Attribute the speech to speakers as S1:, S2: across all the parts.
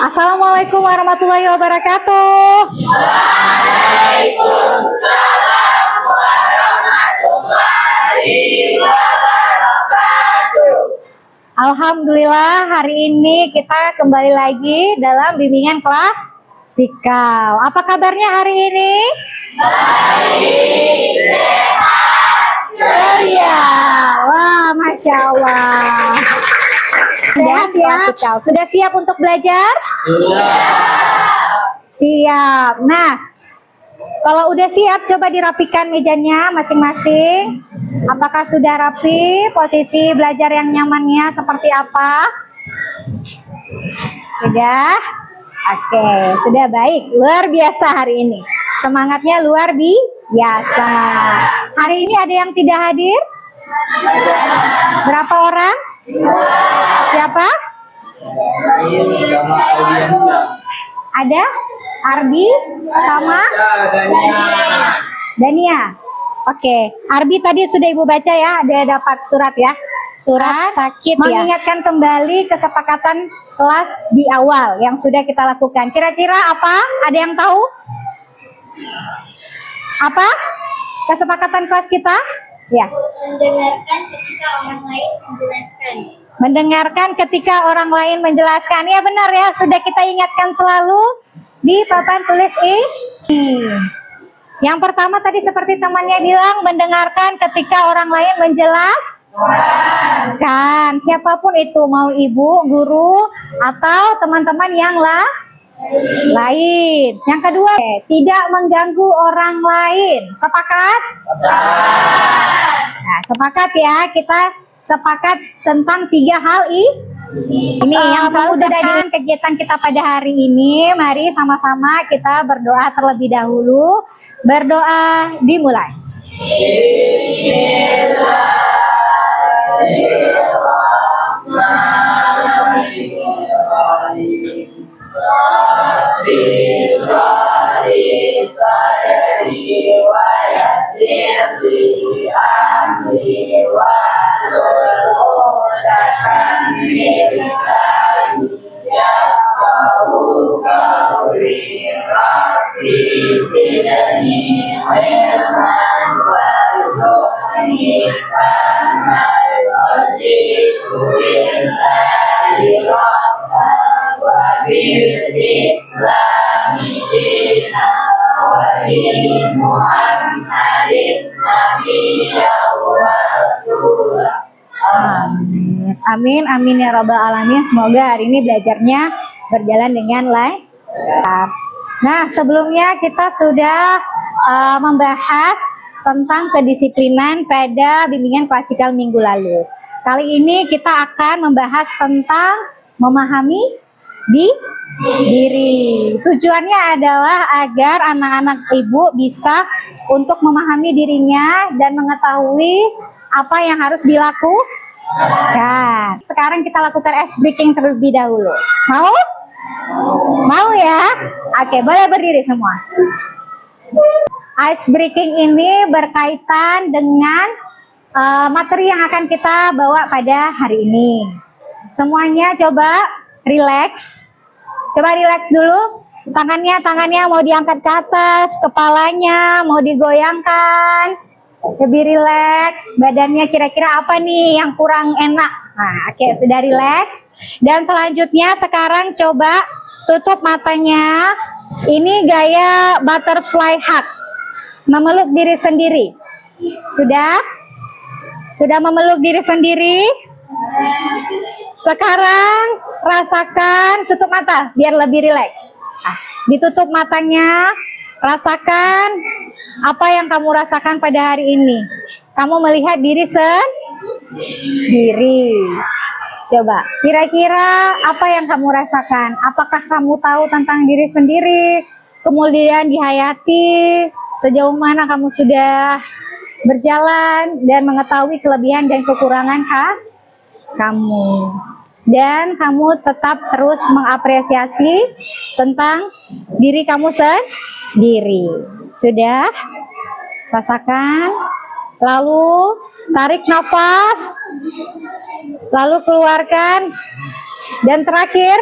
S1: Assalamualaikum warahmatullahi wabarakatuh.
S2: Waalaikumsalam warahmatullahi wabarakatuh.
S1: Alhamdulillah, hari ini kita kembali lagi dalam bimbingan klasikal. Apa kabarnya hari ini?
S2: Baik, sehat,
S1: Ceria. Wah, Masya Allah. Sehat ya? Sudah siap untuk belajar? Siap. Nah, kalau udah siap, coba dirapikan mejanya masing-masing. Apakah sudah rapi? Posisi belajar yang nyamannya seperti apa? Sudah? Oke, sudah baik. Luar biasa hari ini. Semangatnya luar biasa. Hari ini ada yang tidak hadir? Berapa orang? Siapa?
S3: Sama Ardiansa.
S1: Ada? Arbi sama Dania. Oke, Arbi tadi sudah Ibu baca ya, ada dapat surat ya. Surat sakit ya. Mengingatkan kembali kesepakatan kelas di awal yang sudah kita lakukan. Kira-kira apa? Ada yang tahu? Apa? Kesepakatan kelas kita? Ya.
S4: Mendengarkan ketika orang lain menjelaskan.
S1: Mendengarkan ketika orang lain menjelaskan. Ya benar ya, sudah kita ingatkan selalu di papan tulis ini. Yang pertama tadi seperti temannya bilang, mendengarkan ketika orang lain menjelaskan. Siapapun itu, mau ibu, guru, atau teman-teman yang lain. Yang kedua, tidak mengganggu orang lain. Sepakat? Nah, sepakat ya, kita sepakat tentang 3 hal ini yang selalu sudah dengan kegiatan kita pada hari ini. Mari sama-sama kita berdoa terlebih dahulu. Berdoa dimulai. Amin. Amin, amin ya Rabbal Alamin. Semoga hari ini belajarnya berjalan dengan lancar. Nah, sebelumnya kita sudah membahas tentang kedisiplinan pada bimbingan klasikal minggu lalu. Kali ini kita akan membahas tentang memahami diri. Tujuannya adalah agar anak-anak ibu bisa untuk memahami dirinya dan mengetahui apa yang harus dilakukan. Sekarang kita lakukan ice breaking terlebih dahulu. Mau? Mau ya? Oke, boleh berdiri semua. Ice breaking ini berkaitan dengan materi yang akan kita bawa pada hari ini. Semuanya coba relax. Coba relax dulu. Tangannya mau diangkat ke atas, kepalanya mau digoyangkan. Lebih rileks, badannya kira-kira apa nih yang kurang enak. Nah, oke, sudah rileks. Dan selanjutnya sekarang coba tutup matanya. Ini gaya butterfly hug. Memeluk diri sendiri. Sudah? Sudah memeluk diri sendiri? Sekarang rasakan, tutup mata biar lebih rileks. Nah, ditutup matanya, rasakan apa yang kamu rasakan pada hari ini. Kamu melihat diri sendiri. Coba, kira-kira apa yang kamu rasakan? Apakah kamu tahu tentang diri sendiri? Kemudian dihayati, sejauh mana kamu sudah berjalan dan mengetahui kelebihan dan kekurangan kamu. Dan kamu tetap terus mengapresiasi tentang diri kamu sendiri. Sudah? Rasakan. Lalu tarik nafas. Lalu keluarkan. Dan terakhir,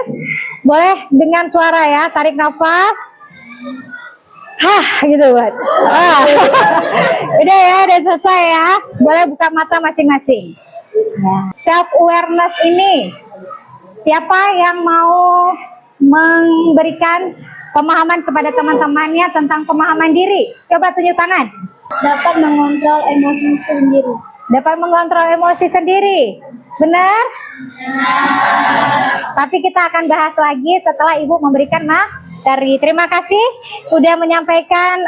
S1: boleh dengan suara ya, tarik nafas. Hah, gitu buat. Udah ya, udah selesai ya. Boleh buka mata masing-masing. Self awareness ini, siapa yang mau memberikan pemahaman kepada teman-temannya tentang pemahaman diri? Coba tunjuk tangan.
S4: Dapat mengontrol emosi sendiri.
S1: Dapat mengontrol emosi sendiri. Benar? Tapi kita akan bahas lagi setelah Ibu memberikan materi. Terima kasih udah menyampaikan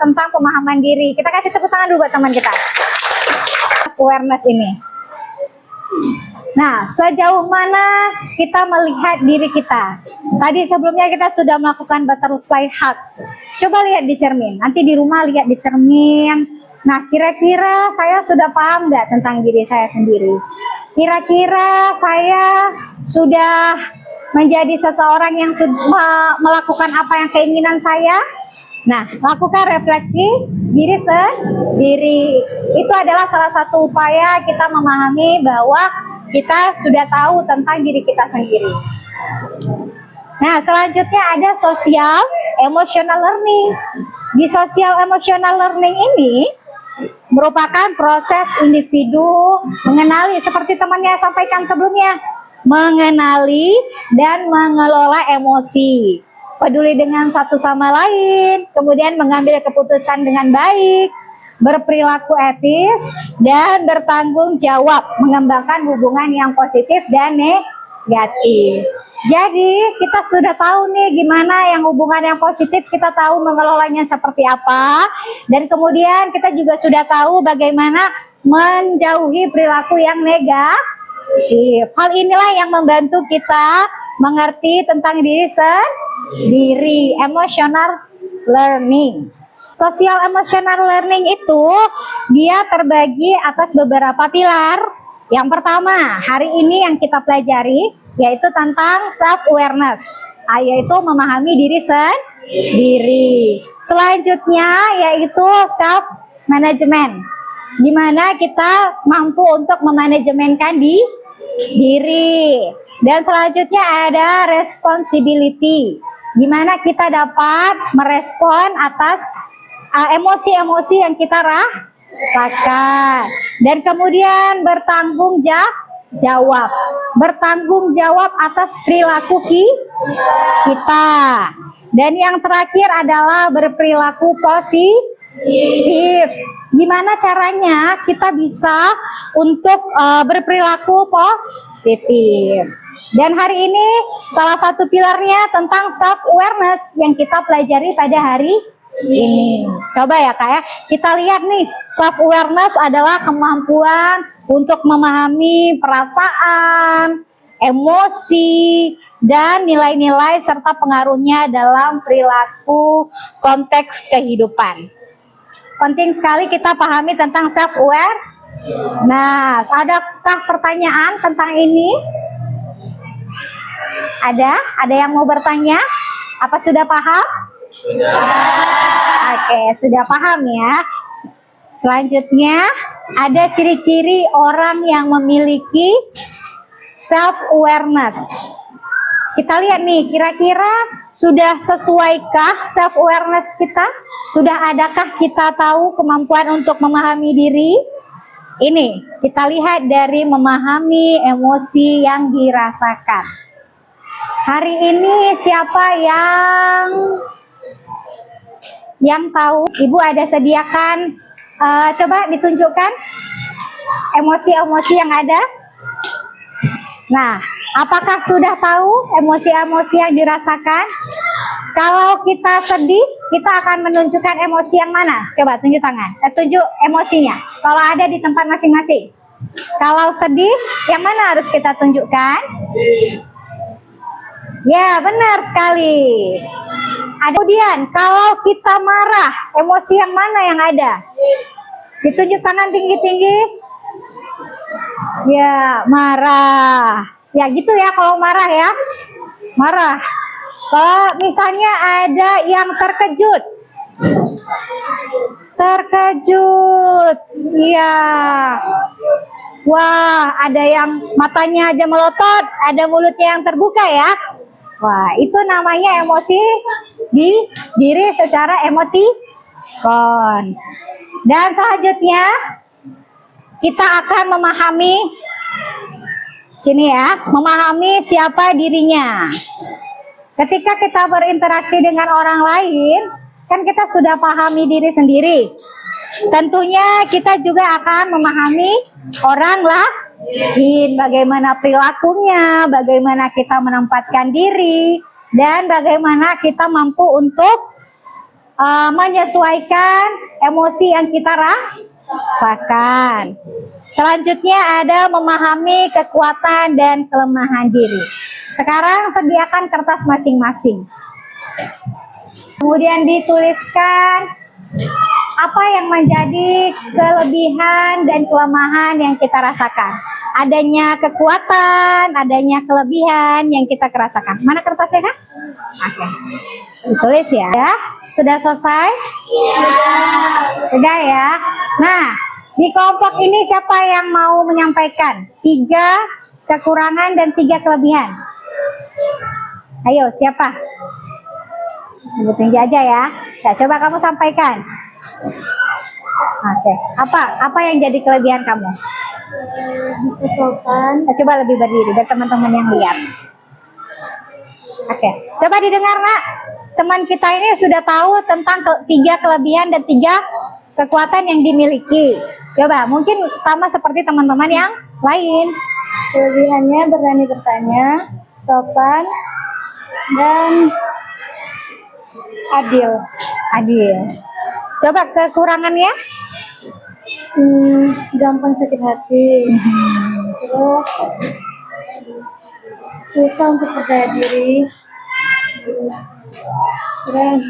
S1: tentang pemahaman diri. Kita kasih tepuk tangan dulu buat teman kita. Awareness ini. Nah, sejauh mana kita melihat diri kita? Tadi sebelumnya kita sudah melakukan butterfly hug. Coba lihat di cermin. Nanti di rumah lihat di cermin. Nah, kira-kira saya sudah paham nggak tentang diri saya sendiri? Kira-kira saya sudah menjadi seseorang yang sudah melakukan apa yang keinginan saya? Nah, lakukan refleksi diri sendiri. Itu adalah salah satu upaya kita memahami bahwa kita sudah tahu tentang diri kita sendiri. Nah, selanjutnya ada social emotional learning. Di social emotional learning ini merupakan proses individu mengenali, seperti temannya sampaikan sebelumnya, mengenali dan mengelola emosi, peduli dengan satu sama lain, kemudian mengambil keputusan dengan baik, berperilaku etis, dan bertanggung jawab, mengembangkan hubungan yang positif dan negatif. Jadi kita sudah tahu nih gimana yang hubungan yang positif, kita tahu mengelolanya seperti apa, dan kemudian kita juga sudah tahu bagaimana menjauhi perilaku yang negatif. Hal inilah yang membantu kita mengerti tentang diri sendiri. Emotional learning. Social emotional learning itu dia terbagi atas beberapa pilar. Yang pertama, hari ini yang kita pelajari yaitu tentang self awareness, yaitu memahami diri sendiri. Selanjutnya yaitu self management, di mana kita mampu untuk memanajemenkan diri. Dan selanjutnya ada responsibility, di mana kita dapat merespon atas emosi-emosi yang kita rasakan. Dan kemudian bertanggung jawab atas perilaku kita. Dan yang terakhir adalah berperilaku positif. Gimana caranya kita bisa untuk berperilaku positif? Dan hari ini salah satu pilarnya tentang self awareness yang kita pelajari pada hari ini. Coba ya Kak ya, kita lihat nih, self awareness adalah kemampuan untuk memahami perasaan, emosi, dan nilai-nilai serta pengaruhnya dalam perilaku konteks kehidupan. Penting sekali kita pahami tentang self aware. Nah, adakah pertanyaan tentang ini? Ada yang mau bertanya? Apa sudah paham? Oke, sudah paham ya. Selanjutnya ada ciri-ciri orang yang memiliki self awareness. Kita lihat nih, kira-kira sudah sesuaikah self awareness kita? Sudah adakah kita tahu kemampuan untuk memahami diri? Ini kita lihat dari memahami emosi yang dirasakan. Hari ini siapa yang tahu? Ibu ada sediakan, coba ditunjukkan emosi-emosi yang ada. Nah, apakah sudah tahu emosi-emosi yang dirasakan? Kalau kita sedih, kita akan menunjukkan emosi yang mana? Coba tunjuk tangan, tunjuk emosinya. Kalau ada di tempat masing-masing. Kalau sedih, yang mana harus kita tunjukkan? Ya, benar sekali. Kemudian, kalau kita marah, emosi yang mana yang ada? Ditunjuk tangan tinggi-tinggi. Ya, marah. Ya, gitu ya kalau marah ya. Marah. Kalau misalnya ada yang terkejut. Terkejut. Iya. Wah, ada yang matanya aja melotot, ada mulutnya yang terbuka ya. Wah, itu namanya emosi di diri secara emotikon. Dan selanjutnya kita akan memahami sini ya, memahami siapa dirinya. Ketika kita berinteraksi dengan orang lain, kan kita sudah pahami diri sendiri. Tentunya kita juga akan memahami orang lain, bagaimana perilakunya, bagaimana kita menempatkan diri, dan bagaimana kita mampu untuk menyesuaikan emosi yang kita rasakan. Selanjutnya ada memahami kekuatan dan kelemahan diri. Sekarang sediakan kertas masing-masing. Kemudian dituliskan apa yang menjadi kelebihan dan kelemahan yang kita rasakan. Adanya kekuatan, adanya kelebihan yang kita rasakan. Mana kertasnya, Kak? Oke. Ditulis ya. Sudah selesai? Sudah ya. Nah, di kelompok ini siapa yang mau menyampaikan 3 kekurangan dan 3 kelebihan? Ayo, siapa? Sebutin aja ya. Nah, coba kamu sampaikan. Oke. Apa yang jadi kelebihan kamu?
S4: Bisa sopan.
S1: Nah, coba lebih berdiri biar teman-teman yang lihat. Oke. Coba didengar, Nak. Teman kita ini sudah tahu tentang 3 kelebihan dan 3 kekuatan yang dimiliki. Coba, mungkin sama seperti teman-teman yang lain.
S4: Kelebihannya berani bertanya, sopan, dan adil.
S1: Adil. Coba kekurangannya?
S4: Gampang sakit hati. Terus susah untuk percaya diri. Terus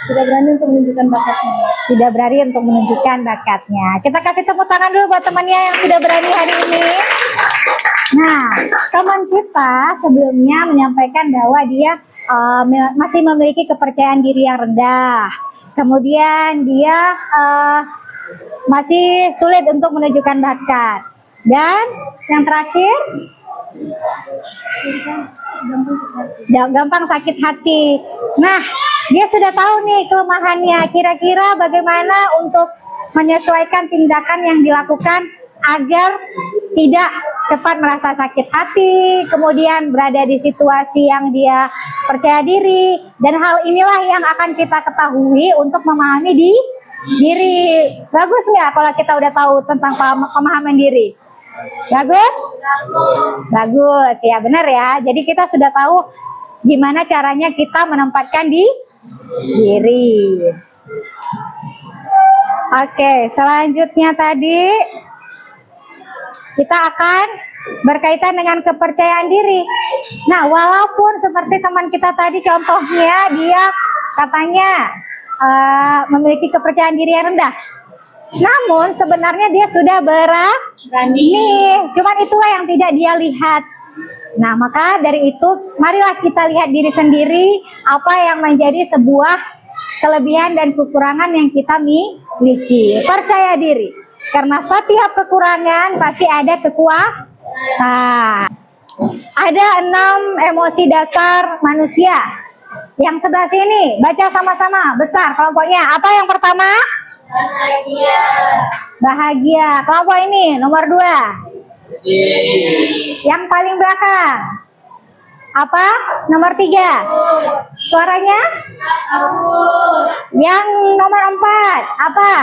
S4: tidak berani untuk menunjukkan bakatnya.
S1: Tidak berani untuk menunjukkan bakatnya. Kita kasih tepuk tangan dulu buat temannya yang sudah berani hari ini. Nah, teman kita sebelumnya menyampaikan bahwa dia masih memiliki kepercayaan diri yang rendah. Kemudian dia masih sulit untuk menunjukkan bakat. Dan yang terakhir, gampang sakit hati. Nah, dia sudah tahu nih kelemahannya. Kira-kira bagaimana untuk menyesuaikan tindakan yang dilakukan agar tidak cepat merasa sakit hati, kemudian berada di situasi yang dia percaya diri. Dan hal inilah yang akan kita ketahui untuk memahami diri. Bagus nggak kalau kita udah tahu tentang pemahaman diri? Bagus? Bagus, ya benar ya. Jadi kita sudah tahu gimana caranya kita menempatkan diri. Oke, selanjutnya tadi kita akan berkaitan dengan kepercayaan diri. Nah, walaupun seperti teman kita tadi contohnya, dia katanya memiliki kepercayaan diri yang rendah. Namun sebenarnya dia sudah berani. Cuman itulah yang tidak dia lihat. Nah, maka dari itu marilah kita lihat diri sendiri apa yang menjadi sebuah kelebihan dan kekurangan yang kita miliki. Percaya diri. Karena setiap kekurangan pasti ada kekuatan. Ada 6 emosi dasar manusia. Yang sebelah sini, baca sama-sama, besar kelompoknya. Apa yang pertama?
S2: Bahagia.
S1: Bahagia. Kelompok ini, nomor 2. Yang paling belakang. Apa? Nomor 3. Suaranya? Yang nomor 4. Apa?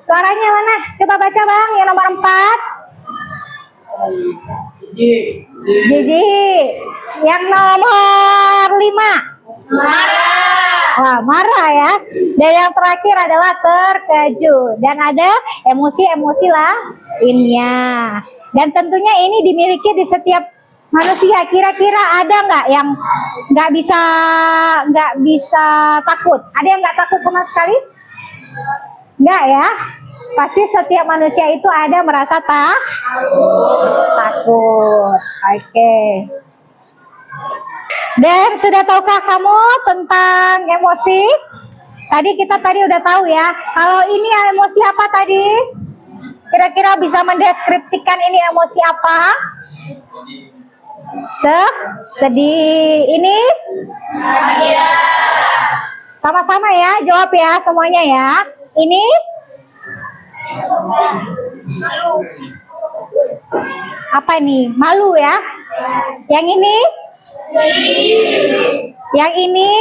S1: Suaranya mana? Coba baca bang, yang nomor 4. Gigi. Yang nomor 5.
S2: Marah.
S1: Wah, marah ya. Dan yang terakhir adalah terkejut. Dan ada emosi-emosi lainnya. Dan tentunya ini dimiliki di setiap manusia. Kira-kira ada nggak yang nggak bisa takut? Ada yang nggak takut sama sekali? Nggak ya? Pasti setiap manusia itu ada merasa takut. Oke. Dan sudah tahukah kamu tentang emosi? Kita tadi udah tahu ya. Kalau ini emosi apa tadi? Kira-kira bisa mendeskripsikan ini emosi apa? Sedih. Ini? Sama-sama ya, jawab ya semuanya ya. Ini? Apa nih? Malu ya? Yang ini? Yang ini?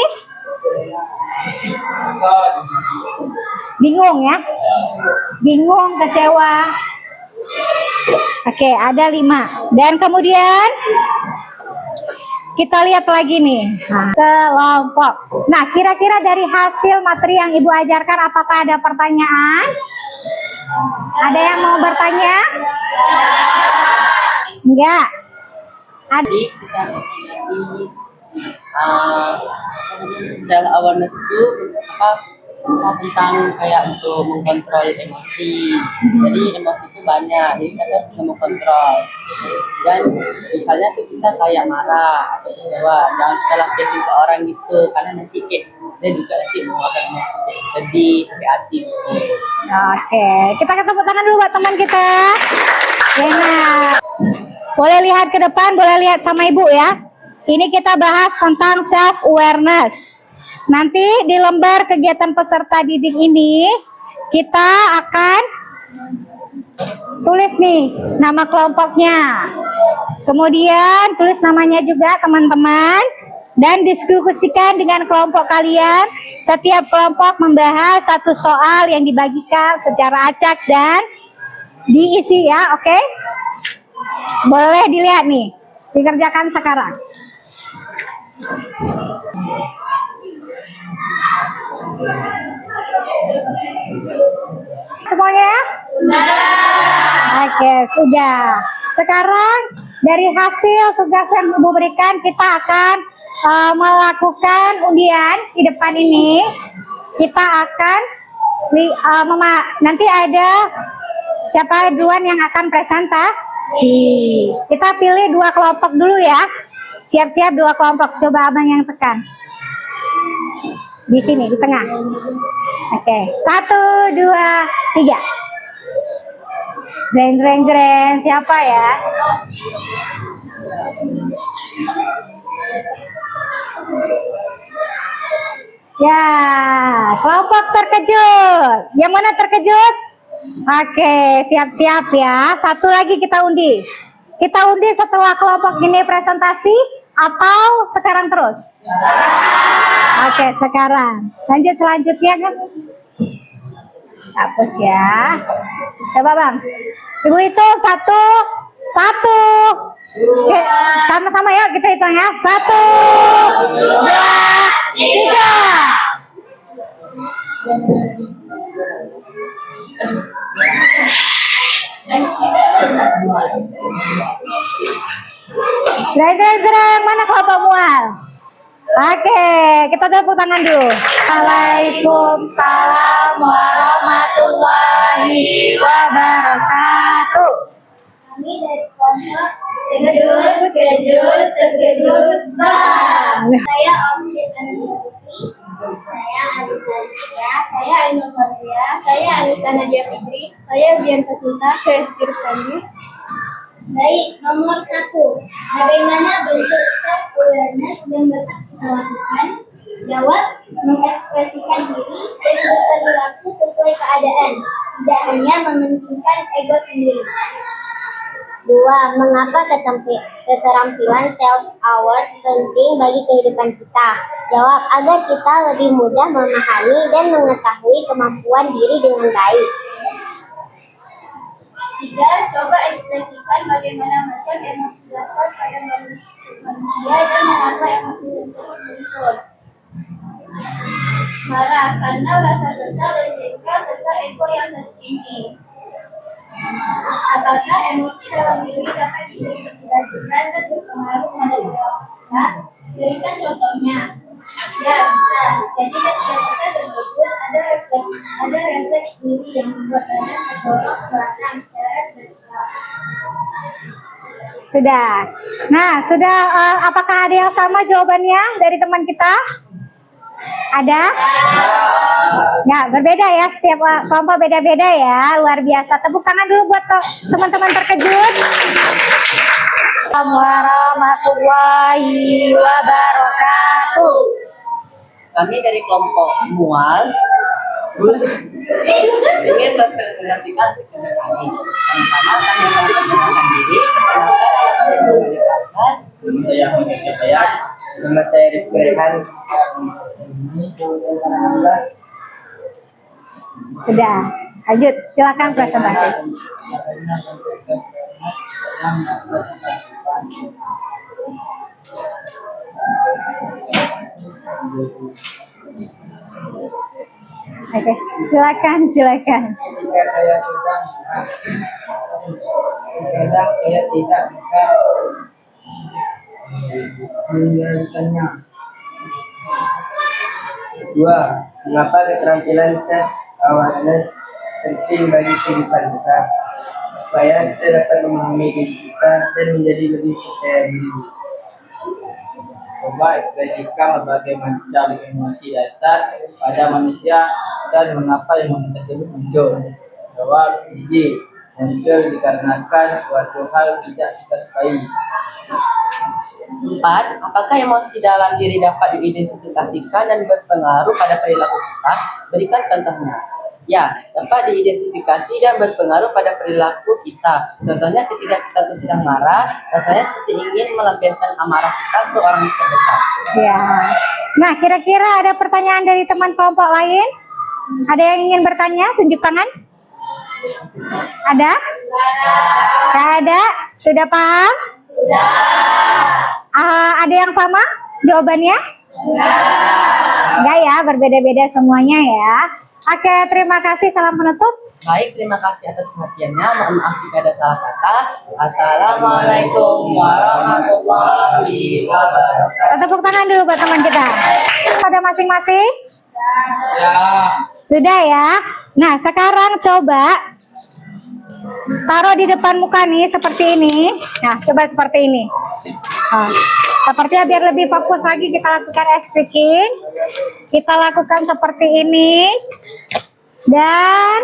S1: Bingung ya? Bingung, kecewa. Oke, ada 5. Dan kemudian kita lihat lagi nih. Nah, kelompok. Nah, kira-kira dari hasil materi yang Ibu ajarkan, apakah ada pertanyaan? Ada yang mau bertanya? Enggak.
S3: Jadi kita self awareness itu tentang kayak untuk mengkontrol emosi. Jadi emosi itu banyak, jadi kita bisa mengkontrol. Dan misalnya tuh kita kayak marah atau kecewa, jangan kita lakuin ke orang gitu, karena nanti kayak dia juga nanti mengeluarkan emosi kayak sedih sampai hati gitu.
S1: Oke, kita tepuk tangan dulu buat teman kita. Enak. Boleh lihat ke depan, boleh lihat sama Ibu ya. Ini kita bahas tentang self awareness. Nanti di lembar kegiatan peserta didik ini kita akan tulis nih nama kelompoknya. Kemudian tulis namanya juga teman-teman dan diskusikan dengan kelompok kalian. Setiap kelompok membahas satu soal yang dibagikan secara acak dan diisi ya, oke? Boleh dilihat nih, dikerjakan sekarang. Semuanya? Oke, sudah. Sekarang dari hasil tugas yang Ibu berikan, kita akan melakukan undian di depan ini. Kita akan nanti ada siapa duluan yang akan presentasi. Kita pilih 2 kelompok dulu ya. Siap-siap 2 kelompok. Coba abang yang tekan. Di sini, di tengah. Oke, 1, 2, 3. Jreng, jreng, jreng. Siapa ya? Ya, kelompok terkejut. Yang mana terkejut? Oke, siap-siap ya. 1 lagi kita undi. Kita undi setelah kelompok ini presentasi atau sekarang terus? Oke, sekarang. Lanjut selanjutnya kan? Hapus ya. Coba Bang. Ibu itu 1, 1. Oke, sama-sama ya kita hitung ya. 1, 2, 3. Jreng, mana kelompok mual? Oke, kita tepuk tangan dulu. Waalaikumsalam warahmatullahi wabarakatuh.
S4: Kami dari kelompok terkejut, bang. Saya Omsyid Anandasri. Saya Alisa Sia. Saya Ainul Farzia. Saya Alisa Nadia Fitri. Saya Bian Kasinta. Saya Siti Ruskandi. Baik, nomor 1. Bagaimana bentuk self awareness yang dapat kita lakukan? Jawab, mengekspresikan diri dan berperilaku sesuai keadaan, tidak hanya mementingkan ego sendiri. 2. Mengapa keterampilan self-aware penting bagi kehidupan kita? Jawab, agar kita lebih mudah memahami dan mengetahui kemampuan diri dengan baik. 3. Coba ekspresikan bagaimana macam emosi dasar pada manusia dan mengapa emosi tersebut muncul. Marah karena rasa dosa, rezeki, serta ego yang tertinggi. Apakah emosi dalam diri dapat diintegrasikan dan berpengaruh pada perilaku kita? Berikan contohnya. Ya, bisa. Jadi ketika kita terkejut, ada refleks diri yang membuat badan terdorong ke belakang secara vertikal.
S1: Sudah. Nah, sudah. Apakah ada yang sama jawabannya dari teman kita? Ada? Ya, berbeda ya, setiap kelompok beda-beda ya, luar biasa. Tepuk tangan dulu buat teman-teman terkejut. Assalamualaikum warahmatullahi wabarakatuh.
S3: Kami dari kelompok Mual ingin mempresentasikan sekitar kami. Pertama, kami akan memperkenalkan diri. Perkenalkan nama saya Muhammad Fatah.
S5: Saya Muhammad Fatah. Nama saya Rizky Rehan.
S1: Sudah, lanjut, silakan presentasi. Oke, silakan.
S5: Ketika saya sedang kadang saya tidak bisa menjalankannya. Dua, mengapa keterampilan self awareness penting bagi kehidupan kita supaya kita dapat memahami diri kita dan menjadi lebih percaya diri. Coba ekspresikan berbagai macam emosi dasar pada manusia dan mengapa emosi tersebut muncul. Jawab, biji muncul dikarenakan suatu hal tidak kita sukai.
S3: 4. Apakah emosi dalam diri dapat diidentifikasikan dan berpengaruh pada perilaku kita? Berikan contohnya. Ya, dapat diidentifikasi dan berpengaruh pada perilaku kita. Contohnya ketika kita tuh sedang marah, rasanya seperti ingin melampiaskan amarah kita ke orang terdekat.
S1: Ya. Nah, kira-kira ada pertanyaan dari teman kelompok lain? Ada yang ingin bertanya? Tunjuk tangan. Ada? Tidak ada? Sudah paham? Sudah. Ada yang sama jawabannya? Enggak ya, berbeda-beda semuanya ya. Oke, terima kasih. Salam penutup.
S3: Baik, terima kasih atas perhatiannya. Mohon maaf jika ada salah kata. Assalamualaikum warahmatullahi wabarakatuh.
S1: Tepuk tangan dulu buat teman kita. Pada masing-masing?
S5: Ya.
S1: Sudah ya. Nah, sekarang coba taruh di depan muka nih seperti ini. Nah, coba seperti ini. Nah, sepertinya biar lebih fokus lagi kita lakukan speaking. Kita lakukan seperti ini. Dan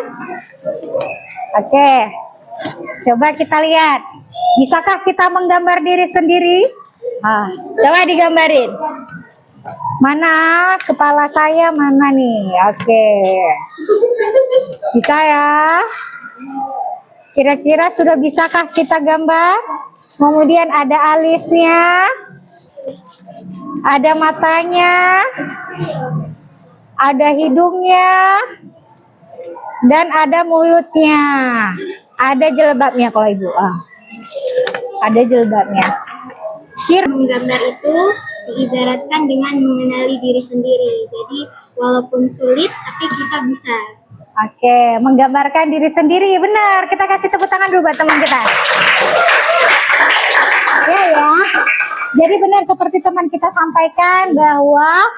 S1: oke. Coba kita lihat. Bisakah kita menggambar diri sendiri? Nah, coba digambarin. Mana kepala saya mana nih? Oke. Bisa ya? Kira-kira sudah bisakah kita gambar? Kemudian ada alisnya, ada matanya, ada hidungnya, dan ada mulutnya. Ada jilbabnya kalau ibu. Ada jilbabnya.
S4: Menggambar itu diibaratkan dengan mengenali diri sendiri. Jadi walaupun sulit, tapi kita bisa.
S1: Oke, menggambarkan diri sendiri, benar. Kita kasih tepuk tangan dulu buat teman kita. Ya. Jadi benar seperti teman kita sampaikan bahwa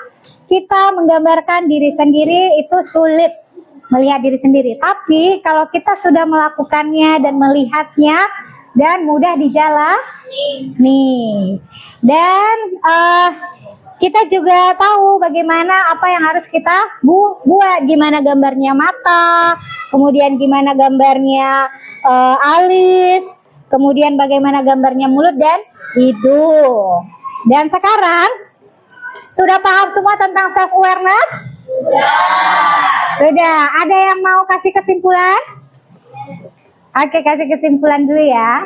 S1: kita menggambarkan diri sendiri itu sulit melihat diri sendiri. Tapi kalau kita sudah melakukannya dan melihatnya dan mudah dijalani. Dan kita juga tahu bagaimana apa yang harus kita buat, gimana gambarnya mata, kemudian gimana gambarnya alis, kemudian bagaimana gambarnya mulut dan hidung. Dan sekarang sudah paham semua tentang self awareness? Sudah. Ada yang mau kasih kesimpulan? Oke, kasih kesimpulan dulu ya.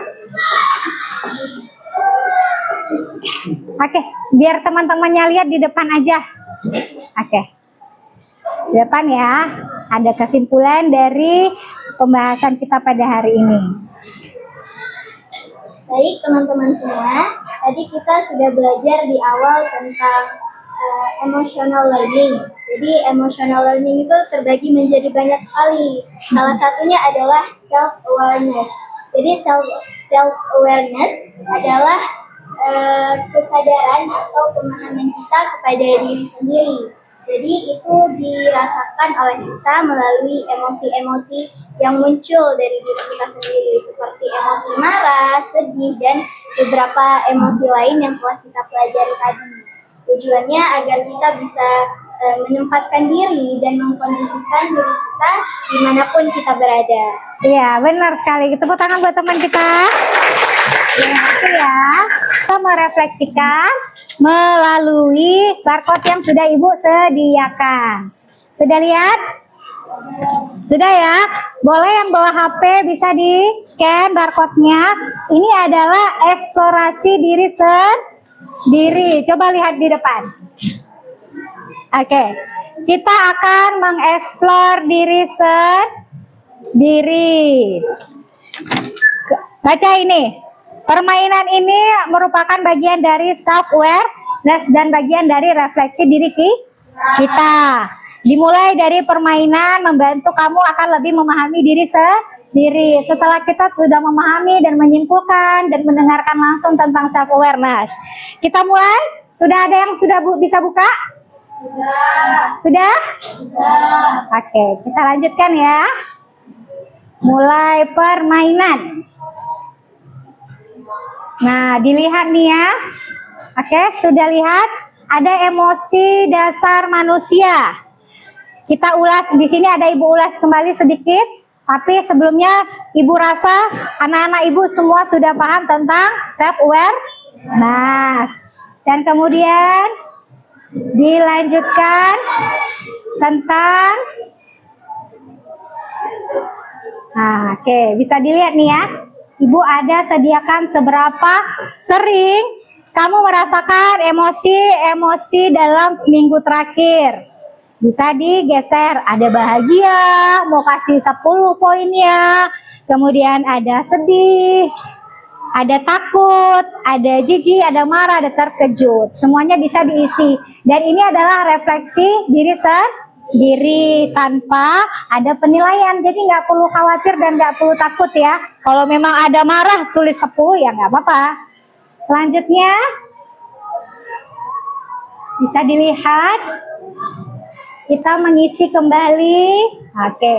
S1: Oke, biar teman-temannya lihat di depan aja. Oke. Di depan ya. Ada kesimpulan dari pembahasan kita pada hari ini.
S4: Baik teman-teman semua, tadi kita sudah belajar di awal tentang emotional learning. Jadi emotional learning itu terbagi menjadi banyak sekali. Salah satunya adalah self awareness. Jadi self awareness adalah kesadaran atau pemahaman kita kepada diri sendiri. Jadi itu dirasakan oleh kita melalui emosi-emosi yang muncul dari diri kita sendiri, seperti emosi marah, sedih, dan beberapa emosi lain yang telah kita pelajari tadi. Tujuannya agar kita bisa menempatkan diri dan mengkondisikan diri kita dimanapun kita berada.
S1: Iya, benar sekali. Tepuk tangan buat teman kita. Terima kasih ya. Kita merefleksikan melalui barcode yang sudah Ibu sediakan. Sudah lihat? Sudah ya? Boleh yang bawa HP bisa di-scan barcode-nya. Ini adalah eksplorasi diri sendiri. Coba lihat di depan. Oke. Kita akan mengeksplor diri sendiri. Baca ini. Permainan ini merupakan bagian dari self-awareness dan bagian dari refleksi diri kita. Dimulai dari permainan membantu kamu akan lebih memahami diri sendiri. Setelah kita sudah memahami dan menyimpulkan dan mendengarkan langsung tentang self-awareness. Kita mulai? Sudah ada yang sudah bisa buka? Sudah? Oke, kita lanjutkan ya. Mulai permainan. Nah, dilihat nih ya. Oke, sudah lihat? Ada emosi dasar manusia. Kita ulas, di sini ada Ibu ulas kembali sedikit. Tapi sebelumnya Ibu rasa anak-anak Ibu semua sudah paham tentang self-awareness. Dan kemudian dilanjutkan tentang oke, bisa dilihat nih ya. Ibu ada sediakan seberapa sering kamu merasakan emosi dalam seminggu terakhir. Bisa digeser, ada bahagia, mau kasih 10 poinnya, kemudian ada sedih, ada takut, ada jijik, ada marah, ada terkejut. Semuanya bisa diisi. Dan ini adalah refleksi diri sendiri tanpa ada penilaian. Jadi nggak perlu khawatir dan nggak perlu takut ya. Kalau memang ada marah, tulis 10 ya nggak apa-apa. Selanjutnya, bisa dilihat. Kita mengisi kembali. Oke.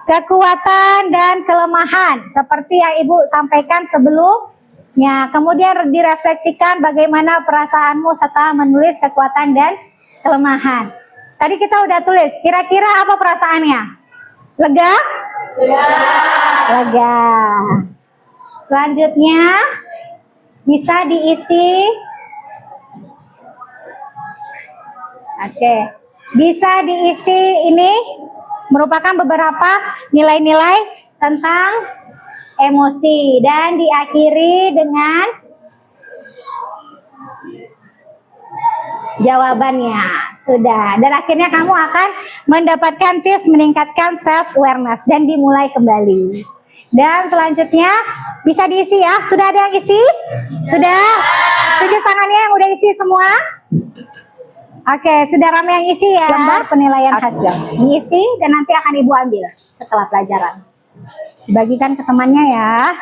S1: Kekuatan dan kelemahan. Seperti yang Ibu sampaikan sebelumnya. Kemudian direfleksikan bagaimana perasaanmu setelah menulis kekuatan dan kelemahan. Tadi kita udah tulis. Kira-kira apa perasaannya? Lega? Lega. Selanjutnya bisa diisi. Oke. Bisa diisi ini merupakan beberapa nilai-nilai tentang emosi dan diakhiri dengan jawabannya. Sudah. Dan akhirnya kamu akan mendapatkan tips meningkatkan self-awareness dan dimulai kembali. Dan selanjutnya bisa diisi ya. Sudah ada yang isi? Sudah? Tunjuk tangannya yang udah isi semua. Oke, sudah ramai yang isi ya. Lembar penilaian hasil. Diisi dan nanti akan Ibu ambil setelah pelajaran. Dibagikan ke temannya ya.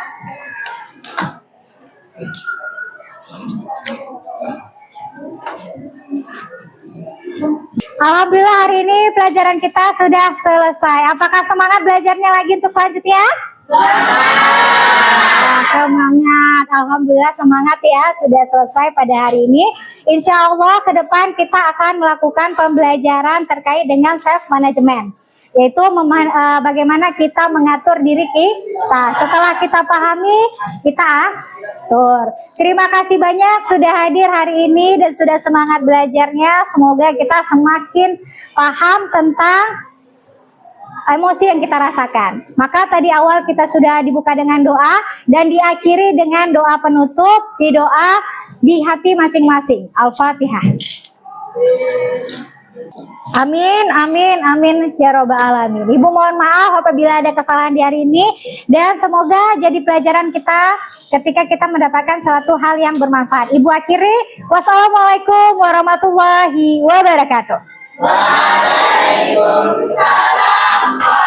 S1: Alhamdulillah hari ini pelajaran kita sudah selesai. Apakah semangat belajarnya lagi untuk selanjutnya? Semangat, alhamdulillah semangat ya, sudah selesai pada hari ini. Insya Allah ke depan kita akan melakukan pembelajaran terkait dengan self management, yaitu bagaimana kita mengatur diri kita. Setelah kita pahami, kita atur. Terima kasih banyak sudah hadir hari ini dan sudah semangat belajarnya. Semoga kita semakin paham tentang emosi yang kita rasakan. Maka tadi awal kita sudah dibuka dengan doa dan diakhiri dengan doa penutup, di doa di hati masing-masing. Al-Fatihah. Amin, amin, amin ya robbal alamin. Ibu mohon maaf apabila ada kesalahan di hari ini dan semoga jadi pelajaran kita ketika kita mendapatkan suatu hal yang bermanfaat. Ibu akhiri, wassalamualaikum warahmatullahi wabarakatuh.
S2: Waalaikumsalam.